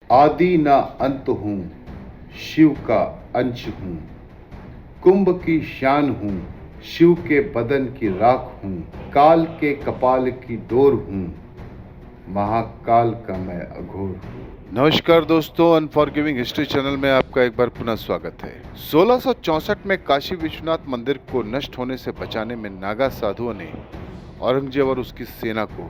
आदि न अंत हूँ, शिव का अंश हूँ, कुंभ की शान हूँ, शिव के बदन की राख हूँ, काल के कपाल की डोर हूँ, महाकाल का मैं अघोर हूँ। नमस्कार दोस्तों, अनफॉरगिविंग हिस्ट्री चैनल में आपका एक बार पुनः स्वागत है। 1664 में काशी विश्वनाथ मंदिर को नष्ट होने से बचाने में नागा साधुओं ने औरंगजेब और उसकी सेना को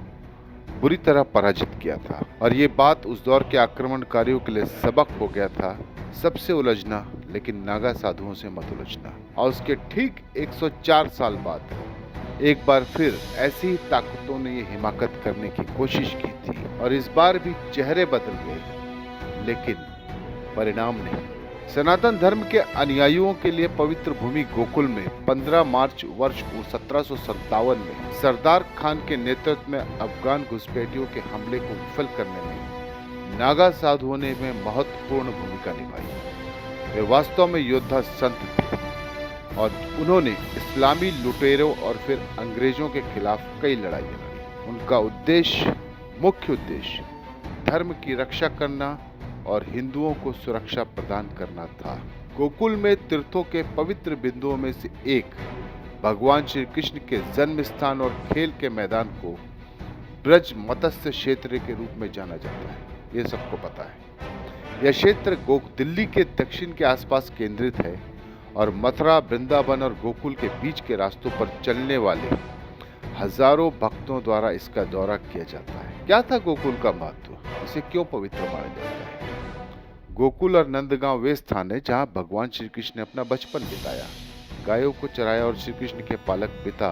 बुरी तरह पराजित किया था और ये बात उस दौर के आक्रमणकारियों के लिए सबक हो गया था। सबसे उलझना, लेकिन नागा साधुओं से मत उलझना। और उसके ठीक 104 साल बाद एक बार फिर ऐसी ही ताकतों ने ये हिमाकत करने की कोशिश की थी और इस बार भी चेहरे बदल गए, लेकिन परिणाम नहीं। सनातन धर्म के अनुयायियों के लिए पवित्र भूमि गोकुल में 15 मार्च वर्ष 1757 में सरदार खान के नेतृत्व में अफगान घुसपैठियों के हमले को विफल करने में नागा साधुओं ने महत्वपूर्ण भूमिका निभाई। वे वास्तव में योद्धा संत थे और उन्होंने इस्लामी लुटेरों और फिर अंग्रेजों के खिलाफ कई लड़ाइयां लड़ी। उनका मुख्य उद्देश्य धर्म की रक्षा करना और हिंदुओं को सुरक्षा प्रदान करना था। गोकुल में तीर्थों के पवित्र बिंदुओं में से एक भगवान श्री कृष्ण के जन्म स्थान और खेल के मैदान को ब्रज मत्स्य क्षेत्र के रूप में जाना जाता है, ये सबको पता है। यह क्षेत्र दिल्ली के दक्षिण के आसपास केंद्रित है और मथुरा, वृंदावन और गोकुल के बीच के रास्तों पर चलने वाले हजारों भक्तों द्वारा इसका दौरा किया जाता है। क्या था गोकुल का महत्व? इसे क्यों पवित्र माना जाता है? गोकुल और नंदगांव वे स्थान है जहां भगवान श्री कृष्ण ने अपना बचपन बिताया, गायों को चराया और श्री कृष्ण के पालक पिता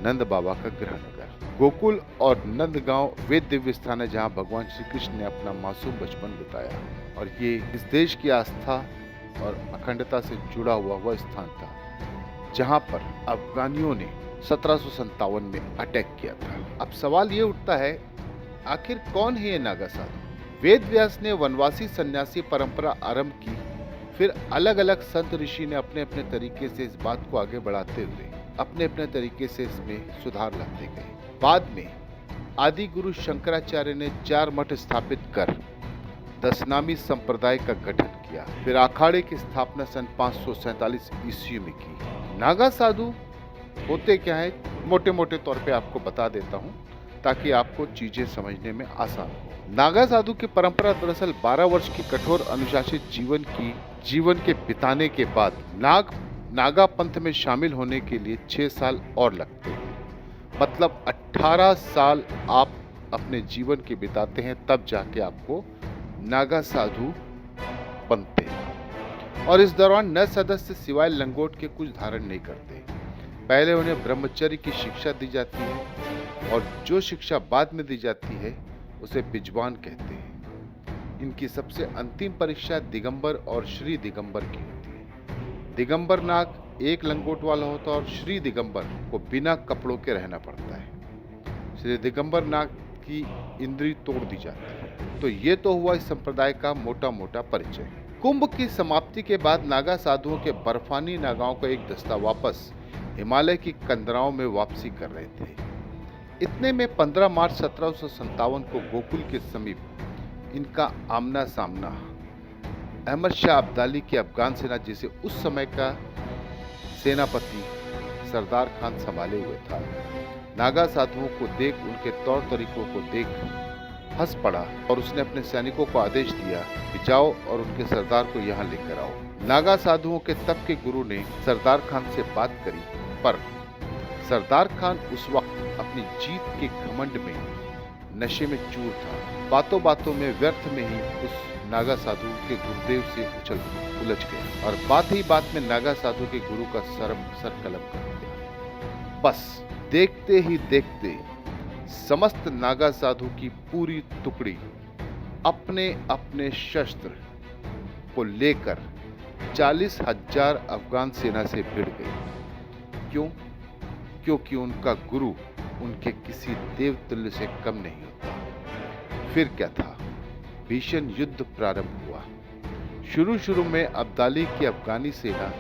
नंद बाबा का गृह नगर। गोकुल और नंदगांव वे दिव्य स्थान है जहां भगवान श्री कृष्ण ने अपना मासूम बचपन बिताया और ये इस देश की आस्था और अखंडता से जुड़ा हुआ वह स्थान था जहां पर अफगानियों ने 1757 में अटैक किया था। अब सवाल ये उठता है, आखिर कौन है ये नागा साधु? वेद व्यास ने वनवासी सन्यासी परंपरा आरंभ की, फिर अलग अलग संत ऋषि ने अपने अपने तरीके से इस बात को आगे बढ़ाते हुए अपने अपने तरीके से इसमें सुधार लाते गए। बाद में आदि गुरु शंकराचार्य ने 4 मठ स्थापित कर दशनामी संप्रदाय का गठन किया। फिर अखाड़े की स्थापना सन 547 ईस्वी में की। नागा साधु होते क्या है, मोटे मोटे तौर पे आपको बता देता हूँ ताकि आपको चीजें समझने में आसान हो। नागा साधु की परंपरा दरअसल 12 वर्ष की कठोर अनुशासित जीवन के बिताने के बाद नागा पंथ में शामिल होने के लिए 6 साल और लगते हैं। मतलब 18 साल आप अपने जीवन के बिताते हैं, तब जाके आपको नागा साधु बनते हैं। और इस दौरान नए सदस्य सिवाय लंगोट के कुछ धारण नहीं करते। पहले उन्हें ब्रह्मचर्य की शिक्षा दी जाती है और जो शिक्षा बाद में दी जाती है उसे बिजवान कहते हैं। इनकी सबसे अंतिम परीक्षा दिगंबर और श्री दिगंबर की होती है। दिगंबर नाग एक लंगोट वाला होता है और श्री दिगंबर को बिना कपड़ों के रहना पड़ता है। श्री दिगंबर नाग की इंद्री तोड़ दी जाती है। तो ये तो हुआ इस संप्रदाय का मोटा मोटा परिचय। कुंभ की समाप्ति के बाद नागा साधुओं के बर्फानी नागाओं का एक दस्ता वापस हिमालय की कंदराओं में वापसी कर रहे थे। इतने में 15 मार्च 1757 को गोकुल के समीप इनका आमना सामना अहमद शाह अब्दाली की अफगान सेना, जिसे उस समय का सेनापति सरदार खान संभाले हुए था, नागा साधुओं को देख, उनके तौर तरीकों को देख हंस पड़ा और उसने अपने सैनिकों को आदेश दिया कि जाओ और उनके सरदार को यहाँ लेकर आओ। नागा साधुओं के तब के गुरु ने सरदार खान से बात करी, पर सरदार खान उस वक्त अपनी जीत के घमंड में नशे में चूर था। बातों बातों में व्यर्थ में ही उस नागा साधु के गुरुदेव से उलझ गए और बात ही बात में नागा साधु के गुरु का सर कलम कर दिया। बस देखते ही देखते समस्त नागा साधु की पूरी टुकड़ी अपने अपने शस्त्र को लेकर 40,000 अफगान सेना से भिड़ गई। क्यों? क्योंकि उनका गुरु उनके किसी देवतुल्य से कम नहीं होता। फिर क्या था? भीषण युद्ध प्रारंभ हुआ। शुरू में अब्दाली की अफगानी सेना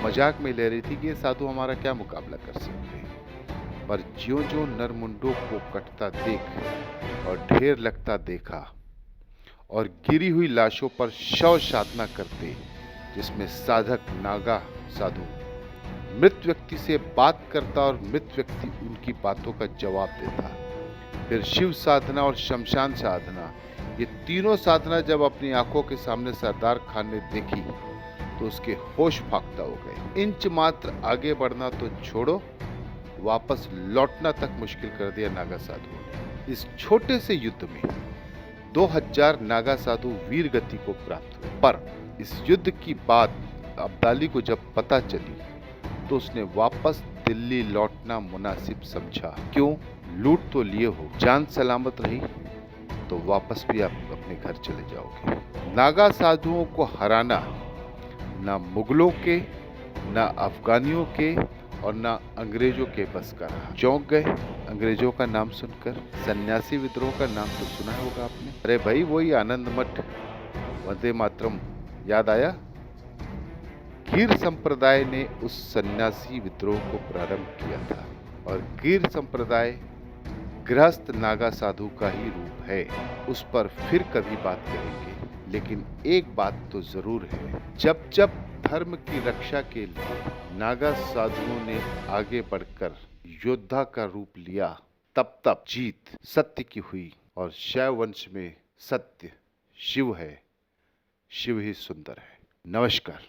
मजाक में ले रही थी कि ये साधु हमारा क्या मुकाबला कर सकते हैं, पर ज्यों-ज्यों नरमुंडों को कटता देख और ढेर लगता देखा और गिरी हुई लाशों पर शव साधना करते, जिसमें साधक नागा साधु मृत व्यक्ति से बात करता और मृत व्यक्ति उनकी बातों का जवाब देता। फिर शिव साधना और शमशान साधना, ये तीनों साधना जब अपनी आंखों के सामने सरदार खान ने देखी तो उसके होश फाख्ता हो गए। इंच मात्र आगे बढ़ना तो छोड़ो, वापस लौटना तक मुश्किल कर दिया नागा साधुओं ने। इस छोटे से युद्ध में 2000 नागा साधु वीर गति को प्राप्त हुए, पर इस युद्ध की बात अब्दाली को जब पता चली तो उसने वापस दिल्ली लौटना मुनासिब समझा। क्यों? लूट तो लिए हो, जान सलामत रही तो वापस भी आप अपने घर चले जाओगे। नागा साधुओं को हराना ना मुगलों के, ना अफगानियों के और ना अंग्रेजों के बस का रहा। चौंक गए अंग्रेजों का नाम सुनकर। सन्यासी विद्रोह का नाम तो सुना होगा आपने। अरे भाई, वही आनंद मठ, वंदे मातरम याद आया? कीर संप्रदाय ने उस सन्यासी विद्रोह को प्रारंभ किया था और कीर संप्रदाय गृहस्थ नागा साधु का ही रूप है। उस पर फिर कभी बात करेंगे, लेकिन एक बात तो जरूर है, जब जब धर्म की रक्षा के लिए नागा साधुओं ने आगे बढ़कर योद्धा का रूप लिया, तब तब जीत सत्य की हुई। और शैव वंश में सत्य शिव है, शिव ही सुंदर है। नमस्कार।